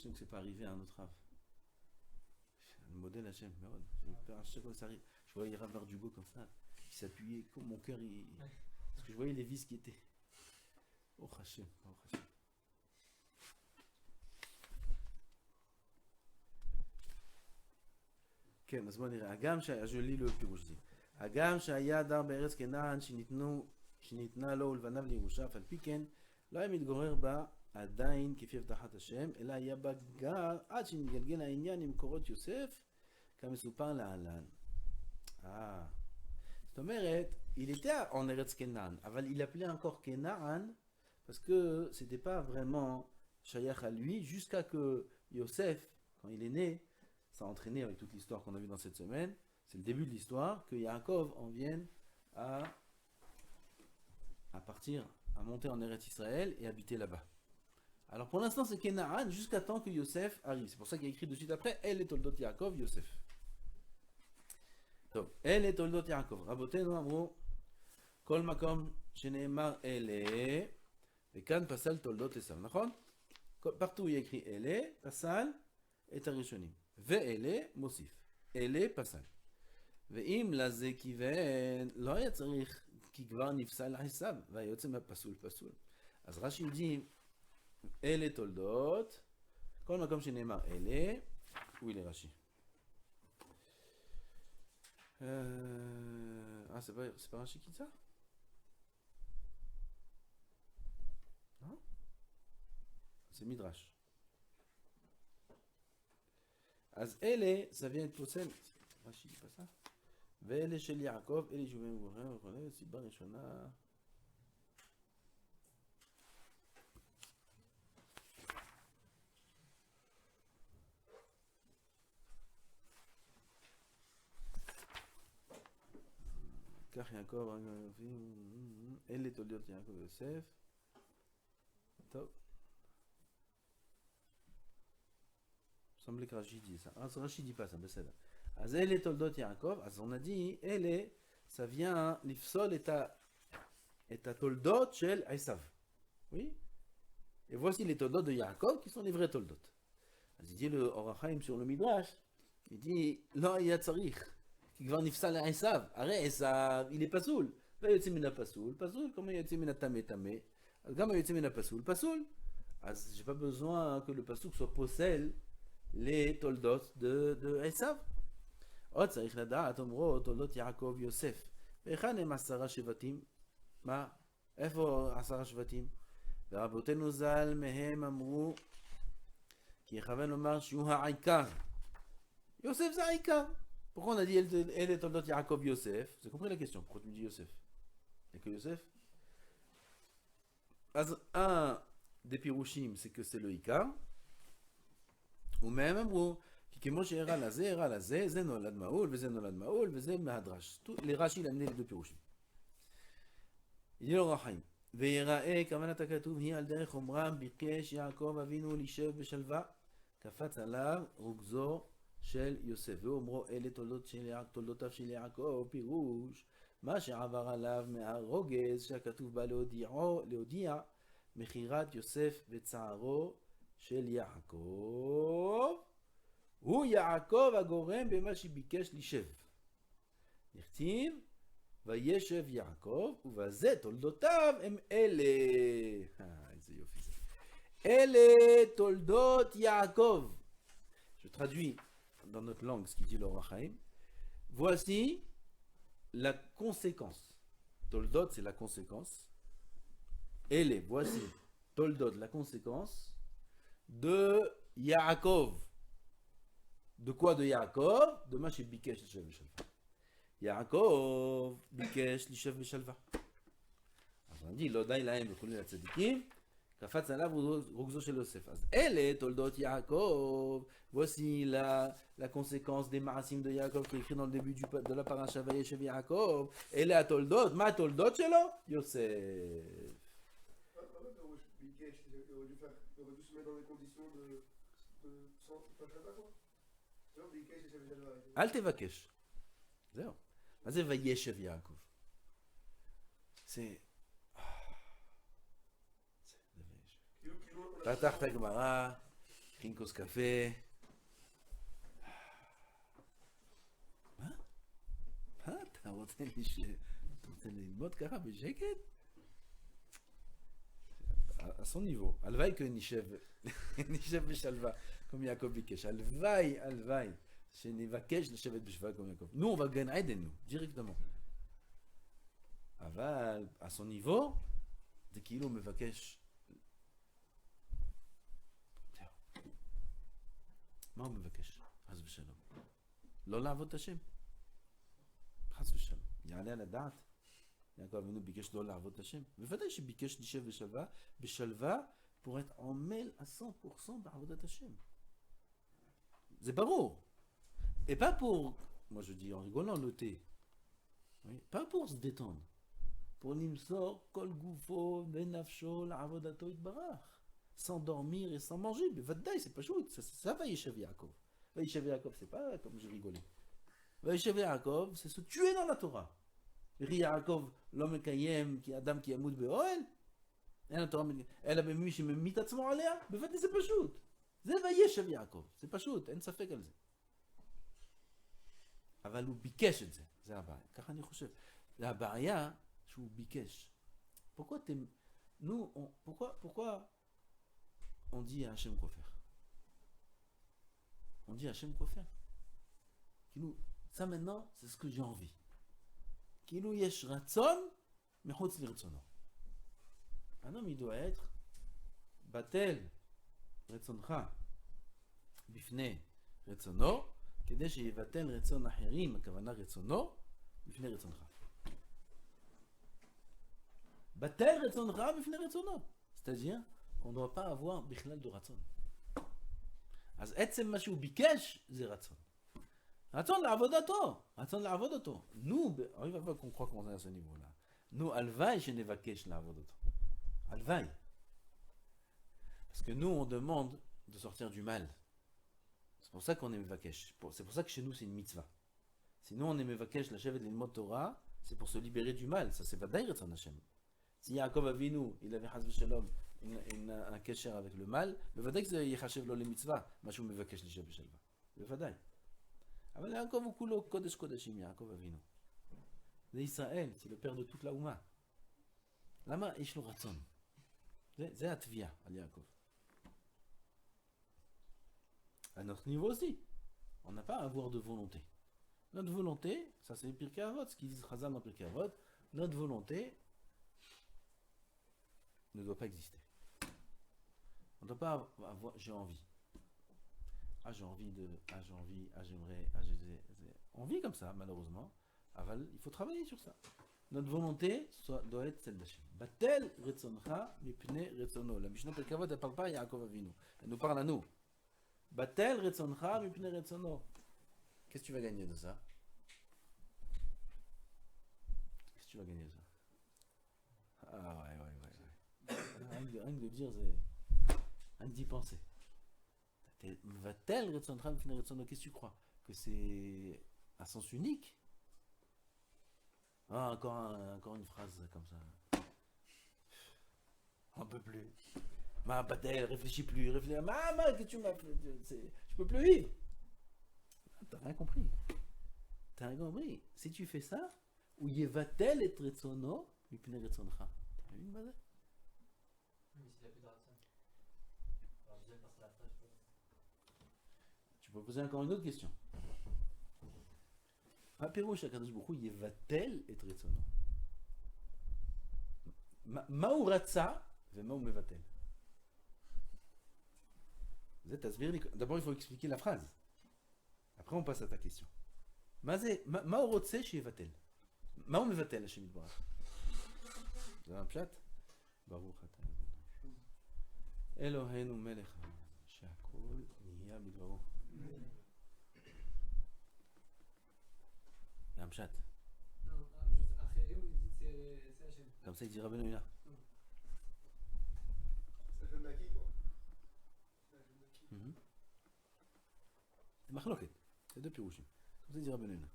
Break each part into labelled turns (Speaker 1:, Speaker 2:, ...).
Speaker 1: Hachem que c'est pas arrivé à un autre Rav. Le modèle Hachem, mais à chaque fois que ça arrive, je voyais Rav Verdugo comme ça, il s'appuyait, comme mon cœur, parce que je voyais les vis qui étaient. Oh Hachem, oh Hachem. כן, אז בוא נראה. הגם je lis le פירוש הזה. הגם שהיה דר בארץ כנען שניתנה לו ולבניו לירושה, אף על פי כן לא היה מתגורר בה עדיין כפי הבטחת השם, אלא היה בה גר עד שנתגלגל העניין עם מקורות יוסף, כמסופר להלן. זאת אומרת, il était en Eretz Kenan, אבל il appelait encore Kenan, parce que c'était pas vraiment Shayach à lui, jusqu'à que Yosef, quand il est né, ça a entraîné avec toute l'histoire qu'on a vue dans cette semaine, c'est le début de l'histoire, que Yaakov en vienne à partir, à monter en Eretz Israël et habiter là-bas. Alors pour l'instant c'est Kenaan jusqu'à temps que Yosef arrive. C'est pour ça qu'il y a écrit de suite après, Elle est Toldot Yaakov, Yosef. טוב, אלה תולדות יעקב. רבותינו אמרו, כל מקום שנאמר אלה, וכאן פסל תולדות עשיו, נכון? partout il y a écrit אלה, פסל את הראשונים. ואלה מוסיף. אלה פסל. ואם לזה כיוון, לא היה צריך, כי כבר נפסל עשיו, והיוצא מהפסול פסול. אז רש"י dit, אלה תולדות, כל מקום שנאמר אלה, où il est רש"י? c'est pas Rashi qui dit ça? Non? C'est Midrash. אז אלה, ça vient être פוסל, Rashi dit pas ça? ואלה של יעקב, אלה יישובים גבוהים וכו', סיבה ראשונה. כך יעקב, אלה תולדות יעקב ויוסף. טוב. semblait que Rashi dit ça. Rashi dit pas ça, בסדר. אז אלה תולדות יעקב, אז on a dit, אלה, ça vient לפסול את התולדות של עשיו. Oui? Et voici les toldot de Yaakov qui sont les vrais toldot. אז il dit le Or HaChaim sur le Midrash, il dit, לא היה צריך. כי כבר נפסל לעשיו, הרי עשיו, il est פסול, ויוצא מן הפסול, פסול, כמו יוצא מן הטמא טמא, אז גם היוצא מן הפסול, פסול. אז j'ai pas besoin que le pasuk soit possèle les toldot de עשיו. עוד צריך לדעת, אומרו, תולדות יעקב יוסף, והיכן הם 10 שבטים? מה? איפה 10 שבטים? ורבותינו ז"ל מהם אמרו, כי יכוון לומר שהוא העיקר. יוסף זה העיקר. Pourquoi on a dit elle est Toldot Yaakov Yosef? Vous avez compris la question? Pourquoi tu me dis Yosef? Il n'y a que Yosef? Un des Pirushim, c'est que c'est le Ika. Ou même, qui כמו שהראה לזה, הראה לזה, זה נולד מעול, וזה נולד מעול, וזה מהדרש. Les Rashi, il a amené les deux Pirushim. Il dit l'Or HaChaim. ויראה כוונת הכתוב היא על דרך אומרם, ביקש יעקב אבינו להישב בשלווה, קפץ עליו רוגזו של יוסף, ואומרו אלה תולדותיו של יעקב, פירוש מה שעבר עליו מהרוגז שהכתוב בא להודיע מכירת יוסף וצערו של יעקב, הוא יעקב הגורם במה שביקש לישב. נכתיב וישב יעקב ובזה תולדותיו הם אלה. איזה יופי זה. אלה תולדות יעקב. Je traduis dans notre langue ce qu'il dit l'Or HaChaim. Voici la conséquence. Toldot, c'est la conséquence. Elle est, voici, Toldot, la conséquence de Yaakov. De quoi de Yaakov? De Mashi Bikesh Lishev Beshalva. Yaakov Bikesh Lishev Beshalva. Alors on dit, Lodai Lahem Bechoulim la Tzadikim. קפץ עליו רוגזו של יוסף. אז אלה תולדות יעקב, voici la conséquence des מעשים de יעקב qui est écrit dans le début de la paracha וישב יעקב, אלה התולדות, מה התולדות שלו? יוסף.
Speaker 2: Il aurait dû se mettre dans des conditions de sans pas quoi.
Speaker 1: אל תבקש. זהו. מה זה וישב יעקב? זה... פתח את הגמרא, מכין כוס קפה. מה? אתה רוצה ללמוד ככה בשקט? À son niveau. הלוואי נשב בשלווה, comme יעקב ביקש. הלוואי, שנבקש לשבת בשלווה comme יעקב. nous, on va gagner Eden, nous, directement. אבל, à son niveau, זה כאילו מבקש. מה הוא מבקש? חס ושלום. לא לעבוד את השם. חס ושלום. יעלה על הדעת. יעקב אבינו ביקש לא לעבוד את השם. בוודאי שביקש לשב בשלווה, pour être עמל 100% בעבודת השם. זה ברור. Et pas pour, moi je dis en rigolant, le thé. Oui? Pas pour se détendre. pour למסור כל גופו ונפשו לעבודתו יתברך. sans dormir et sans manger. בוודאי, c'est פשוט. ça וישב יעקב. וישב יעקב, c'est pas comme je rigolais. וישב יעקב, c'est se tuer dans la Torah. וכי יעקב לא מקיים כי אדם כי ימות באוהל? אין התורה, אלא במי שממית עצמו עליה? בוודאי זה פשוט. זה וישב יעקב. זה פשוט, אין ספק על זה. אבל הוא ביקש את זה. זה הבעיה. ככה אני חושב. זה הבעיה שהוא ביקש. pourquoi t'es... nous, pourquoi on dit à Hachem quoi faire? On dit à Hachem quoi faire? כאילו, ça maintenant, c'est ce que j'ai envie. כאילו יש רצון מחוץ לרצונו. un homme, il doit être בטל רצונך בפני רצונו, כדי שיבטל רצון אחרים, הכוונה רצונו, בפני רצונך. בטל רצונך בפני רצונו. c'est-à-dire, on ne doit pas avoir בכלל de רצון. אז עצם מה שהוא ביקש, זה רצון. רצון לעבוד אותו. רצון לעבוד אותו. nous, on va qu'on croit qu'on est à ce niveau-là. nous, הלוואי שנבקש לעבוד אותו. הלוואי. Parce que nous, on demande de sortir du mal. C'est pour ça qu'on est mevakesh. C'est pour ça que chez nous, c'est une mitzvah. Sinon, on est mevakesh, la chevet de l'ilmot Torah, c'est pour se libérer du mal. Ça, c'est pas d'ailleurs son Hashem. Si Yaakov Avinu, il avait chas v'shalom, un kesher avec le mal, בוודאי שזה יחשב לו למצווה, מה שהוא מבקש לשב בשלווה. בוודאי. אבל יעקב הוא כולו קודש קודשים, יעקב אבינו. זה ישראל, c'est le père de toute la Ouma. למה יש לו רצון? זה התביעה על יעקב. À notre niveau aussi, on n'a pas à avoir de volonté. Notre volonté, ça c'est Pirkei Avot, ce qu'ils disent Chazal dans Pirkei Avot, notre volonté ne doit pas exister. On ne doit pas avoir j'ai envie. Ah j'ai envie de, ah j'ai envie, ah j'aimerais, ah j'ai... On vit comme ça malheureusement, il faut travailler sur ça. Notre volonté doit être celle d'Hachem. Batel retzoncha mipnei retzono. La Mishnah Pirkei Avot, elle ne parle pas à Yaakov Avinu, elle nous parle à nous. Batel retzoncha mipnei retzono. Qu'est-ce que tu vas gagner de ça? Qu'est-ce que tu vas gagner de ça? Ah ouais. Rien que de dire, c'est... Rien que d'y penser. Batel retzoncha mipnei retzono. Qu'est-ce que tu crois? Que c'est à sens unique? Ah, encore une phrase comme ça. On peut plus. Ma Batel, réfléchis plus, réfléchis. Maman, que tu m'as fait. Je peux plus vivre. T'as rien compris. T'as rien compris. Si tu fais ça, ou yevatel et retzono, mipnei retzoncha. T'as vu une base?
Speaker 3: Mais s'il a plus de ratson. Alors je disais parce que la phrase.
Speaker 1: Tu peux poser encore une autre question. הפירוש הקדוש ברוך הוא יבטל את רצונו. מה הוא רצה ומה הוא מבטל? זה תסביר לי, d'abord il faut expliquer la phrase. Après on passe à ta question. מה הוא רוצה שיבטל? מה הוא מבטל השם יתברך? זה הפשט? ברוך אתה אלוהינו מלך העולם שהכל נהיה בדברו. Un chat.
Speaker 3: Non, juste Achérim, il dit c'est Hachem.
Speaker 1: Comme ça il dit Rabbeinu Yonah.
Speaker 2: C'est Hachem Naki, quoi. C'est Hachem Naki.
Speaker 1: C'est מחלוקת. c'est deux פירושים. comme ça il dit Rabbeinu Yonah.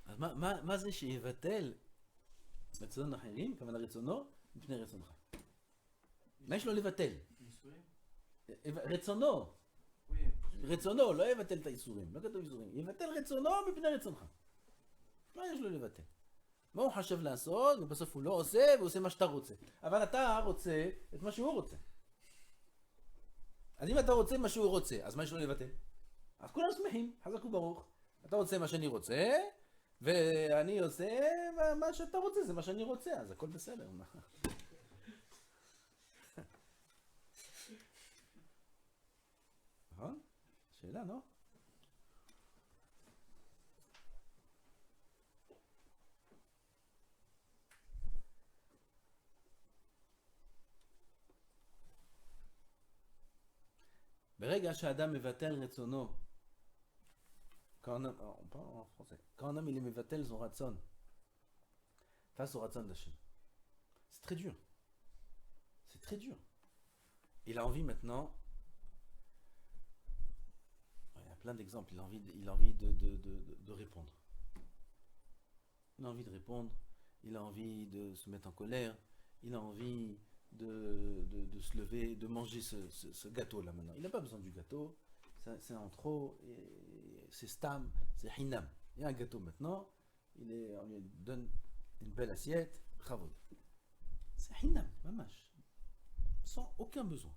Speaker 1: אז מה זה שיבטל רצון אחרים, כוונה רצונו, מפני רצונך? מה יש לו לבטל?
Speaker 3: Nisoé.
Speaker 1: רצונו.
Speaker 2: Oui.
Speaker 1: רצונו, לא יבטל את האיסורים, לא כתוב איסורים. יבטל רצונו מפני רצונך. מה יש לו לבטל? מה הוא חשב לעשות, ובסוף הוא לא עושה, והוא עושה מה שאתה רוצה. אבל אתה רוצה את מה שהוא רוצה. אז אם אתה רוצה מה שהוא רוצה, אז מה יש לו לבטל? אז כולם שמחים, חזק וברוך. אתה רוצה מה שאני רוצה, ואני עושה מה שאתה רוצה, זה מה שאני רוצה, אז הכל בסדר. נכון? שאלה, לא? ברגע שאדם מבטל רצונו, quand on parle en français, quand un homme il est מבטל son רצון, face au רצון d'Hachem, c'est très dur. C'est très dur. Il a envie maintenant, il y a plein d'exemples, il a envie de répondre. Il a envie de répondre, il a envie de se mettre en colère, il a envie de se lever, de manger ce gâteau-là maintenant. Il n'a pas besoin du gâteau, c'est en trop, c'est stam, c'est hinam. Il y a un gâteau maintenant, on lui donne une belle assiette, bravo. C'est hinam, mamash, sans aucun besoin.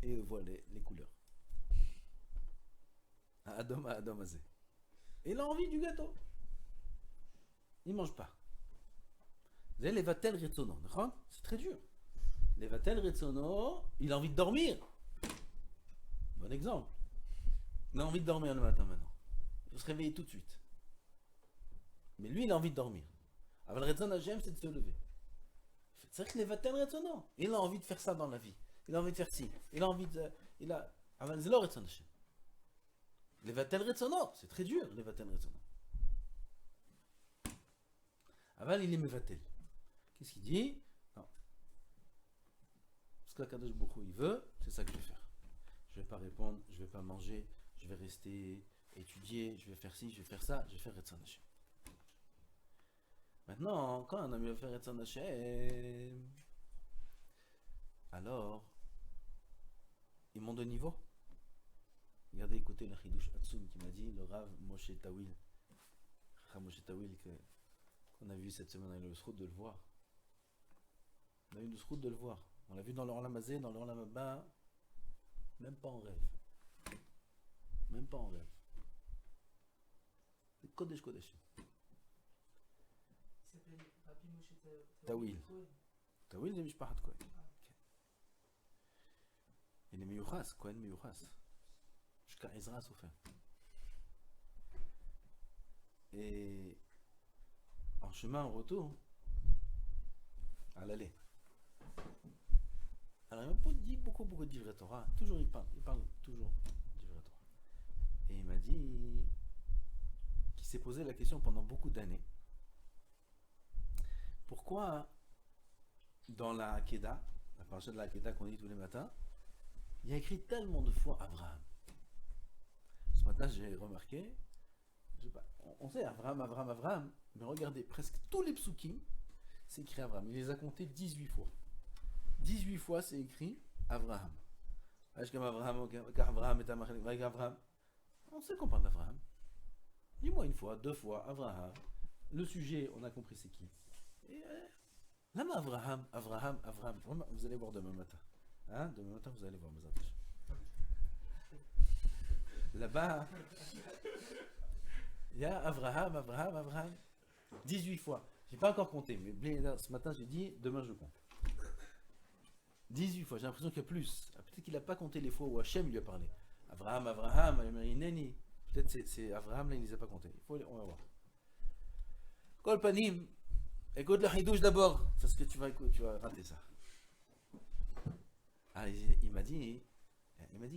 Speaker 1: Et voilà les couleurs. Adam azé. Et il a envie du gâteau. Il ne mange pas. Vous avez les vatel retsono, c'est très dur. Les vatel retsono, il a envie de dormir. Bon exemple. Il a envie de dormir le matin maintenant. Il va se réveiller tout de suite. Mais lui, il a envie de dormir. Alors le retson Hashem, c'est de se lever. C'est vrai que les vatel retsono, il a envie de faire ça dans la vie. Il a envie de faire ci. Il a envie de. Alors c'est le retson Hashem. Les vatel retsono, c'est très dur, les vatel retsono. Aval, il est mevatel. Qu'est-ce qu'il dit? Non. Ce que Kadosh Baruch Hu, il veut, c'est ça que je vais faire. Je vais pas répondre, je vais pas manger, je vais rester étudier, je vais faire ci, je vais faire ça, je vais faire Retzon Hashem. Maintenant, quand un homme veut faire Retzon Hashem, alors, il monte de niveau. Regardez, écoutez le Chidush Hatzum qui m'a dit, le Rav Moshe Tawil, Moshe Tawil, qu'on a vu cette semaine, on a eu le srout de le voir. On a eu le srout de le voir. On l'a vu dans le Olam Hazé, dans le Olam Haba, même pas en rêve. Même pas en rêve. C'est Kodesh Kodesh.
Speaker 3: Il s'appelle Rabbi Moshe
Speaker 1: Tawil. Tawil, c'est Mishpahat Kohen. Il est Meyuchas, Kohen Meyuchas. Jusqu'à Ezra Sofer. Et en chemin, en retour, à l'aller. Alors, il m'a pas dit beaucoup d'ivre Torah. Toujours, il parle toujours d'ivre Torah. Et il m'a dit qu'il s'est posé la question pendant beaucoup d'années. Pourquoi, dans la Hakeda, la paracha de la Hakeda qu'on dit tous les matins, il y a écrit tellement de fois Abraham. Ce matin, j'ai remarqué, je sais pas, on sait Abraham, mais regardez, presque tous les psukim, c'est écrit Abraham. Il les a comptés 18 fois. 18 fois, c'est écrit Abraham. Abraham. On sait qu'on parle d'Abraham. Dis-moi une fois, deux fois, Abraham. Le sujet, on a compris c'est qui. Et là, Abraham. Vraiment, vous allez voir demain matin. Hein? Demain matin, vous allez voir mes attaches. Là-bas, il y a Abraham. 18 fois. J'ai pas encore compté, mais ce matin j'ai dit, demain je compte. 18 fois, j'ai l'impression qu'il y a plus. Peut-être qu'il n'a pas compté les fois où Hachem lui a parlé. Abraham, Ineni. Peut-être c'est Abraham, là il ne les a pas comptés. On va voir. Kol Panim, écoute le Hidouche d'abord, parce que tu vas rater ça. Ah, il m'a dit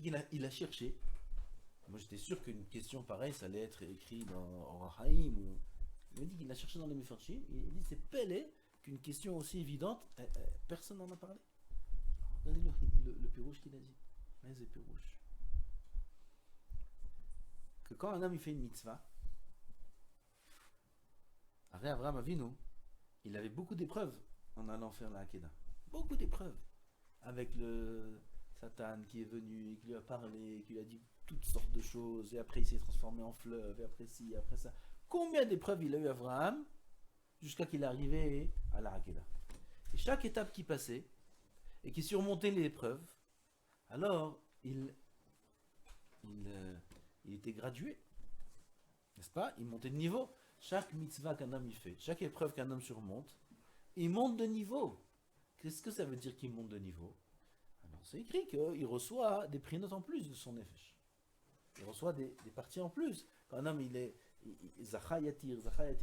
Speaker 1: qu'il a cherché. Moi j'étais sûr qu'une question pareille, ça allait être écrit dans Orahaim ou. Il m'a dit qu'il a cherché dans les Mefarshim, il dit c'est pelé qu'une question aussi évidente, personne n'en a parlé. Regardez le pirouche qu'il a dit. Mais c'est pirouche. Que quand un homme il fait une mitzvah, après Abraham Avinu, il avait beaucoup d'épreuves en allant faire la Hakeda. Beaucoup d'épreuves. Avec Satan qui est venu, et qui lui a parlé, qui lui a dit toutes sortes de choses, et après il s'est transformé en fleuve, et après ci, après ça. Combien d'épreuves il a eu Abraham jusqu'à qu'il est arrivé à la Hakeda. Et chaque étape qui passait, et qui surmontait l'épreuve, alors il était gradué, n'est-ce pas? Il montait de niveau. Chaque mitzvah qu'un homme y fait, chaque épreuve qu'un homme surmonte, il monte de niveau. Qu'est-ce que ça veut dire qu'il monte de niveau? Alors c'est écrit qu'il reçoit des prinotes en plus de son nefesh. Il reçoit des parties en plus. Quand un homme il est Zachayatir,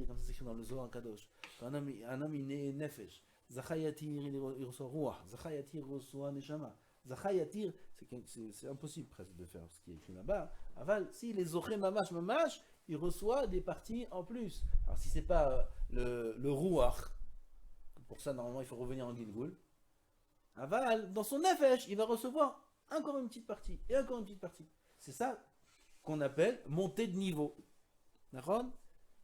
Speaker 1: comme ça c'est écrit dans le Zohar Kadosh. Quand un homme il est nefesh, Zachayatir il reçoit ruach, Zachayatir il reçoit neshama. Zachayatir, c'est impossible presque de faire ce qui est écrit là-bas. Aval, s'il est zoché mamash, il reçoit des parties en plus. Alors si c'est pas le ruach, pour ça normalement il faut revenir en Gilgul. Aval, dans son nefesh, il va recevoir encore une petite partie, et encore une petite partie. C'est ça qu'on appelle monter de niveau. D'accord?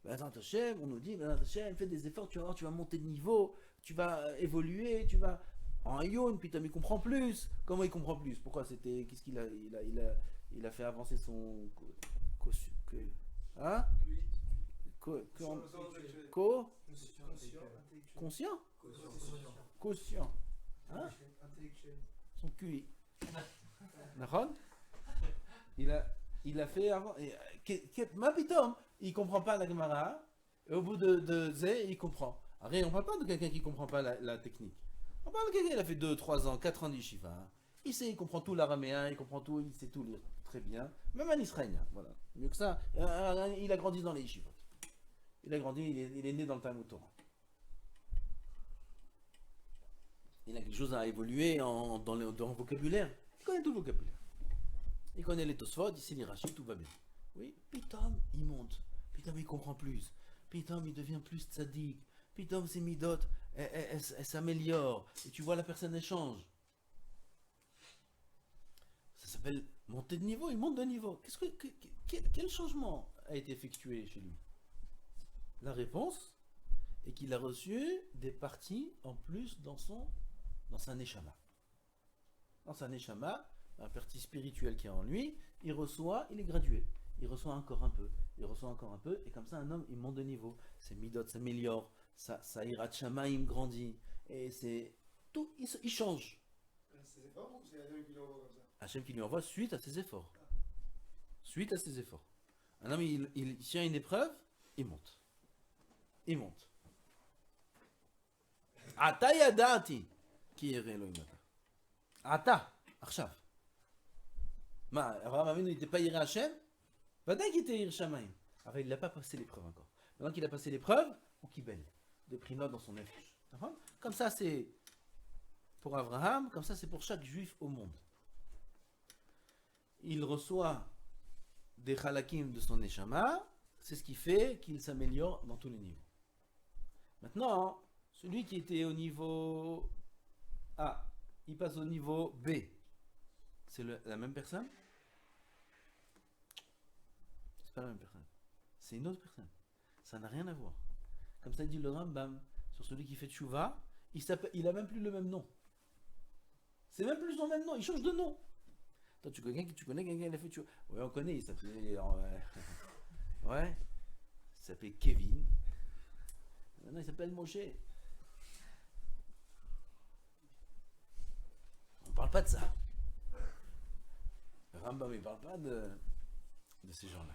Speaker 1: On nous dit, fais des efforts, tu vas voir, tu vas monter de niveau, tu vas évoluer, tu vas en Ayoun, puis il comprend plus. Comment il comprend plus? Pourquoi c'était. Qu'est-ce qu'il a il a fait avancer son. Hein? Conscient? Quotient. Hein? Son QI. D'accord? Il a fait avant. Mapitom, il comprend pas la Gemara, et au bout de Zé, il comprend. Après, on parle pas de quelqu'un qui comprend pas la technique. On parle de quelqu'un qui a fait 2, 3 ans, 4 ans d'Yeshiva. Hein. Il comprend tout l'araméen, il comprend tout, il sait tout lire très bien. Même un israélien, voilà. Mieux que ça, il a grandi dans les Yeshivot. Il a grandi, il est né dans le Talmud Torah. Il a quelque chose à évoluer dans le vocabulaire. Il connaît tout le vocabulaire. Il connaît les Tosfot, ici les Rachid, tout va bien. Oui, Pitom, il monte. Pitom, il comprend plus. Pitom, il devient plus tzaddik. Pitom, ses midot, elle s'améliore. Et tu vois, la personne, elle change. Ça s'appelle monter de niveau. Il monte de niveau. Quel changement a été effectué chez lui? La réponse est qu'il a reçu des parties en plus dans sa neshama. Dans sa neshama, la partie spirituelle qui est en lui, il est gradué. Il reçoit encore un peu, et comme ça un homme, il monte de niveau. Ses midot s'améliorent, sa hirat shamaim grandit, et c'est tout, il change.
Speaker 2: C'est efforts ou c'est Hachem qui l'envoie comme ça?
Speaker 1: Hachem qui lui envoie suite à ses efforts. Suite à ses efforts. Un homme, il tient une épreuve, il monte. Il monte. Ata yadati ki yere Elohim ata. Ata, Arshav. Abraham Avinu n'était pas Yireh Hachem, Vadaï qu'il était Yireh Shamayim. Alors il n'a pas passé l'épreuve encore. Maintenant qu'il a passé l'épreuve, on kibel, de prinote dans son nefesh. Comme ça c'est pour Abraham, comme ça c'est pour chaque juif au monde. Il reçoit des halakim de son neshama, c'est ce qui fait qu'il s'améliore dans tous les niveaux. Maintenant, celui qui était au niveau A, il passe au niveau B. C'est la même personne? C'est pas la même personne. C'est une autre personne. Ça n'a rien à voir. Comme ça dit le Rambam sur celui qui fait tchouva, il a même plus le même nom. C'est même plus son même nom, il change de nom. Toi, tu connais quelqu'un qui a fait tchouva? Ouais, on connaît, il s'appelait. Ouais. Il s'appelait Kevin. Maintenant, il s'appelle Moshe. On parle pas de ça. Le Rambam, il parle pas de ces gens-là.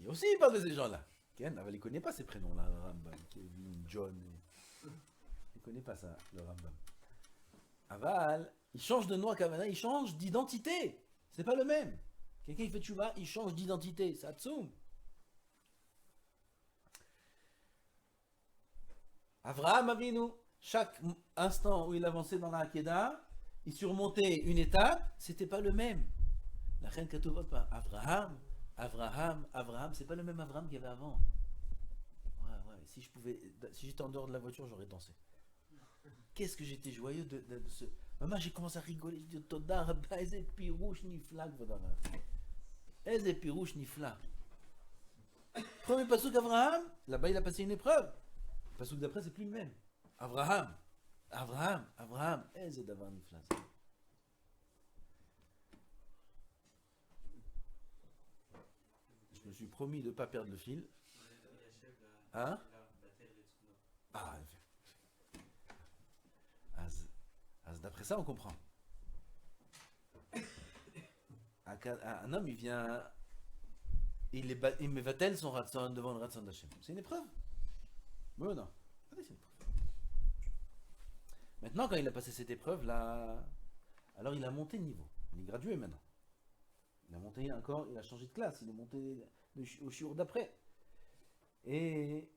Speaker 1: Et aussi, il parle de ces gens-là. Ken, il ne connaît pas ces prénoms-là, le Rambam. Kevin, John. Il ne connaît pas ça, le Rambam. Aval, il change de nom à Kavana, il change d'identité. C'est pas le même. Quelqu'un qui fait tchouva, il change d'identité. C'est Atsoum. Avraham Avinu, chaque instant où il avançait dans la Hakeda, il surmontait une étape, c'était pas le même. La reine Katuvot, pas Avraham, c'est pas le même Avraham qu'il y avait avant. Ouais, si j'étais en dehors de la voiture, j'aurais dansé. Qu'est-ce que j'étais joyeux de ce. Maman, j'ai commencé à rigoler, j'ai dit Toda Rabba, Eze Pirouche Nifla, Eze Pirouche Nifla. Premier passouk Avraham, là-bas il a passé une épreuve. Le passouk d'après, c'est plus le même. Avraham, Eze Davar Nifla. suis promis de ne pas perdre le fil. Hein? Ah, d'après ça, on comprend. Un homme, il vient, il met va-t-elle son ratson devant le ratson d'Hachem. C'est une épreuve. Oui ou non? Allez, c'est une épreuve. Maintenant, quand il a passé cette épreuve-là, alors il a monté de niveau. Il est gradué maintenant. Il a monté encore, il a changé de classe, il est monté au shiur d'après. Et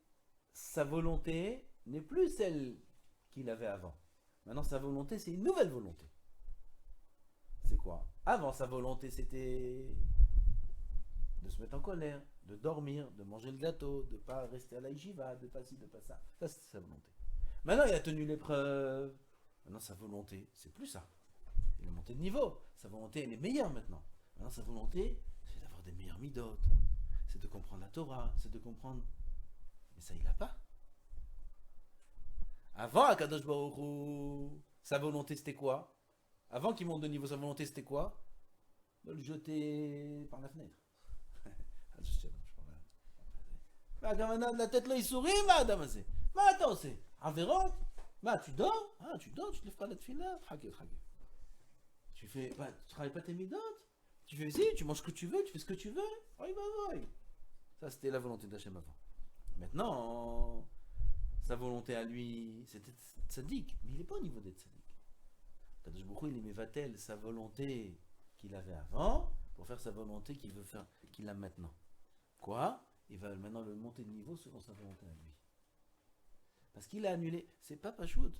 Speaker 1: sa volonté n'est plus celle qu'il avait avant. Maintenant, sa volonté, c'est une nouvelle volonté. C'est quoi? Avant, sa volonté, c'était de se mettre en colère, de dormir, de manger le gâteau, de ne pas rester à la yeshiva, de pas ci, de pas ça. Ça, c'était sa volonté. Maintenant, il a tenu l'épreuve. Maintenant, sa volonté, c'est plus ça. Il a monté de niveau. Sa volonté, elle est meilleure maintenant. Maintenant, sa volonté, c'est d'avoir des meilleures midotes. C'est de comprendre la Torah, c'est de comprendre... Mais ça, il n'a pas. Avant, Akadosh Baruch Hu, sa volonté, c'était quoi? Avant qu'il monte de niveau, sa volonté, c'était quoi? De le jeter par la fenêtre. La tête là, il sourit, madame. Mais attends, c'est Avéron. Tu dors? Tu dors, tu te lèves pas la tefila. Tu fais, tu travailles pas tes midotes. Tu fais ici, tu manges ce que tu veux, tu fais ce que tu veux. Ça, c'était la volonté d'Hachem avant. Maintenant, sa volonté à lui, c'était tzaddik, mais il n'est pas au niveau d'être tzaddik. Kadosh Baruch Hu, il met va-t-elle sa volonté qu'il avait avant pour faire sa volonté qu'il veut faire, qu'il a maintenant. Quoi? Il va maintenant le monter de niveau selon sa volonté à lui. Parce qu'il a annulé. C'est pas Pachout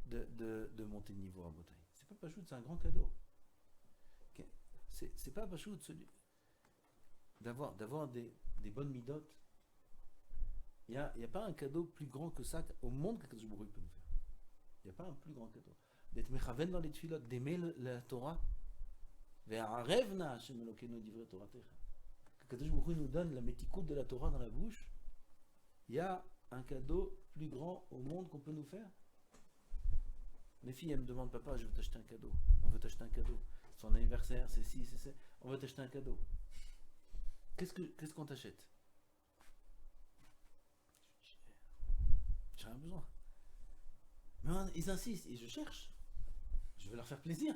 Speaker 1: de monter de niveau à Botaï. C'est pas Pachout, c'est un grand cadeau. C'est pas Pachout d'avoir des bonnes midotes. Il n'y a pas un cadeau plus grand que ça au monde que Kadosh Baruch Hu peut nous faire. Il n'y a pas un plus grand cadeau. D'être mechaven dans les tefilot, d'aimer la Torah. Ve'arevna Hashem Elokeinu divrei Toratecha. Que Kadosh Baruch Hu nous donne la métikoute de la Torah dans la bouche. Il y a un cadeau plus grand au monde qu'on peut nous faire. Mes filles, elles me demandent, papa, je veux t'acheter un cadeau. On veut t'acheter un cadeau. Son anniversaire, c'est ci, c'est ça. On veut t'acheter un cadeau. Qu'est-ce qu'on t'achète? J'ai rien besoin. Mais ils insistent et je cherche. Je veux leur faire plaisir.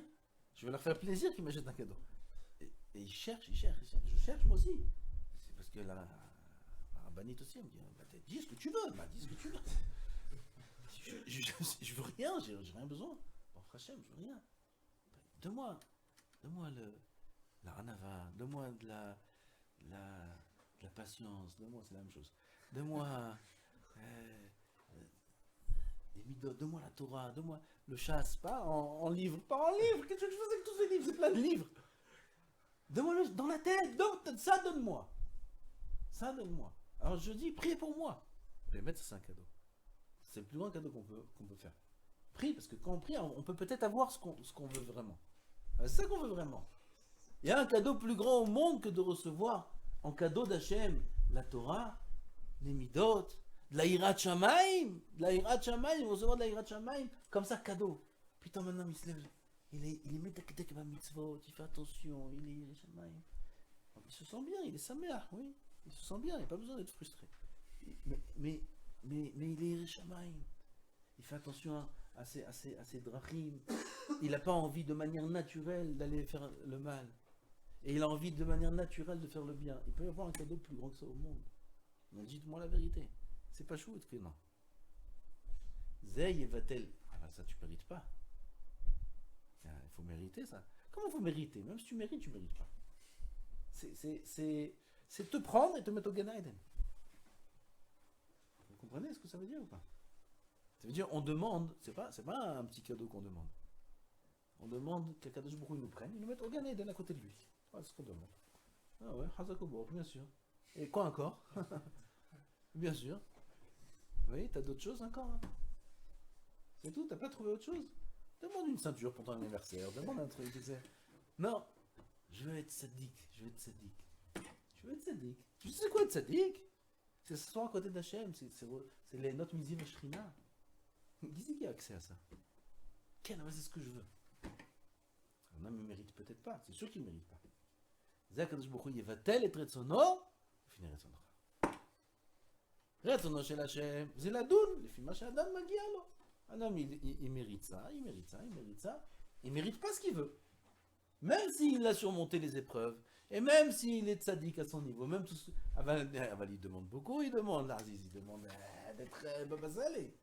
Speaker 1: Je veux leur faire plaisir qu'ils m'achètent un cadeau. Et ils cherchent. Je cherche moi aussi. C'est parce que la rabbinite aussi, elle me dit, dis ce que tu veux. Dis ce que tu veux. Je veux rien, j'ai rien besoin. Bon, Hachem, je veux rien. Donne-moi la ranava, donne-moi de la patience, donne-moi, c'est la même chose. Donne-moi des midot, donne-moi la Torah, donne-moi le chasse, pas en livre, qu'est-ce que je fais avec tous ces livres, c'est plein de livres. Donne-moi dans la tête, ça donne-moi. Ça donne-moi. Alors je dis, priez pour moi. Les maîtres, c'est un cadeau. C'est le plus grand cadeau qu'on peut faire. Prie, parce que quand on prie, on peut peut-être avoir ce qu'on veut vraiment. C'est ça qu'on veut vraiment. Il y a un cadeau plus grand au monde que de recevoir en cadeau d'Hachem la Torah, les midot, de la Hirat Shamaim, recevoir de la Hirat Shamaim, comme ça, cadeau. Putain, maintenant, il se lève, il est métakdek ba mitzvot, il fait attention, il est Hirat Shamaim. Il se sent bien, il est saméach, oui. Il se sent bien, il n'a pas besoin d'être frustré. Mais il est Hirat Shamaim. Il fait attention à ses drachim. Il n'a pas envie de manière naturelle d'aller faire le mal. Et il a envie de manière naturelle de faire le bien. Il peut y avoir un cadeau plus grand que ça au monde. Donc dites-moi la vérité. C'est pas chou que non. Zey va-t-elle. Ah ben ça tu mérites pas. Il faut mériter ça. Comment il faut mériter? Même si tu mérites, tu mérites pas. C'est te prendre et te mettre au Gan Eden. Vous comprenez ce que ça veut dire ou pas? Ça veut dire on demande, c'est pas un petit cadeau qu'on demande. On demande que Kadosh Baruch Hu nous prenne, il nous mette au Gan Eden à côté de lui. Voilà ce qu'on demande. Ah ouais, Hazakobor, bien sûr. Et quoi encore? Bien sûr. Oui, t'as d'autres choses encore hein? C'est tout, t'as pas trouvé autre chose? Demande une ceinture pour ton anniversaire, demande un truc, tu sais. Non, je veux être sadique, Je veux être sadique. Tu sais quoi être sadique? C'est s'asseoir à côté d'Hachem, c'est les notes misives et Shrina. Qui a accès à ça? C'est ce que je veux. Un homme ne mérite peut-être pas, c'est sûr qu'il ne mérite pas. Zakadosh Baruch Hu va-t-elle être retsono? לפני רצונך. רצונו של השם זה לדון לפי מה שאדם מגיע לו. אדם il mérite ça, il mérite pas ce qu'il veut. Même s'il a surmonté les épreuves, et même s'il est tzaddik à son niveau, même tout ce... Aval, il demande beaucoup, il demande l'Aziz, il demande d'être Baba Saleh.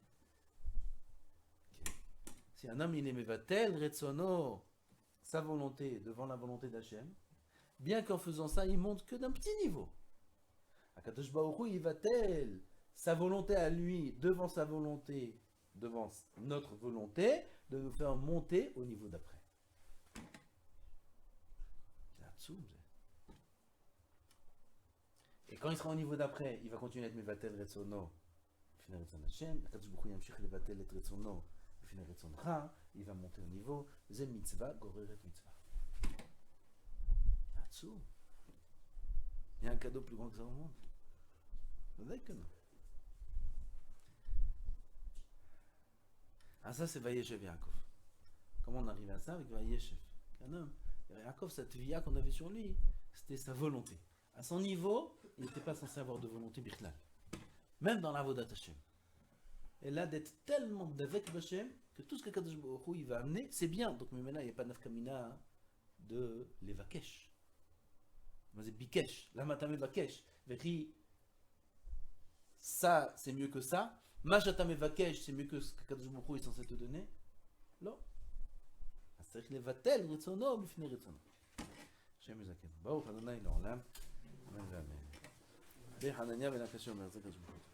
Speaker 1: Si un homme il est mevatel, retsono, sa volonté devant la volonté d'Hachem, bien qu'en faisant ça, il monte que d'un petit niveau. Akadosh Baruch Hu, il va tel sa volonté à lui devant sa volonté, devant notre volonté, de nous faire monter au niveau d'après. C'est absurde. Et quand il sera au niveau d'après, il va continuer à être mevatel retsono, לפני רצון השם, הקדוש ברוך הוא ימשיך לבטל את רצונו לפני רצונך, il va monter au niveau, זה מצווה גוררת מצווה. עצוב. Il y a un cadeau plus grand que ça au monde. Vous savez que non. Ah ça c'est Vayeshev Yaakov. Comment on arrive à ça avec Vayeshev? Un homme. Yaakov, cette via qu'on avait sur lui, c'était sa volonté. À son niveau, il n'était pas censé avoir de volonté bichlal. Même dans la Vodat Hashem. Et là, d'être tellement d'avec Hashem, que tout ce que Kadosh Baruch Hu, il va amener, c'est bien. Donc, mais maintenant, il n'y a pas de nafkamina de l'Evakesh. Mais c'est Bikesh. Là, Matame Vakesh. Vekri, ça, c'est mieux que ça. Majatame Vakesh, c'est mieux que ce que Kadosh Baruch Hu est censé te donner. Non. C'est que les vatel, Retsono, Bifne Retsono. Hashem Ezaken. Baruch Adonai L'Olam. Amen. Amen. Hanania ben Akashom, Kadosh Baruch Hu.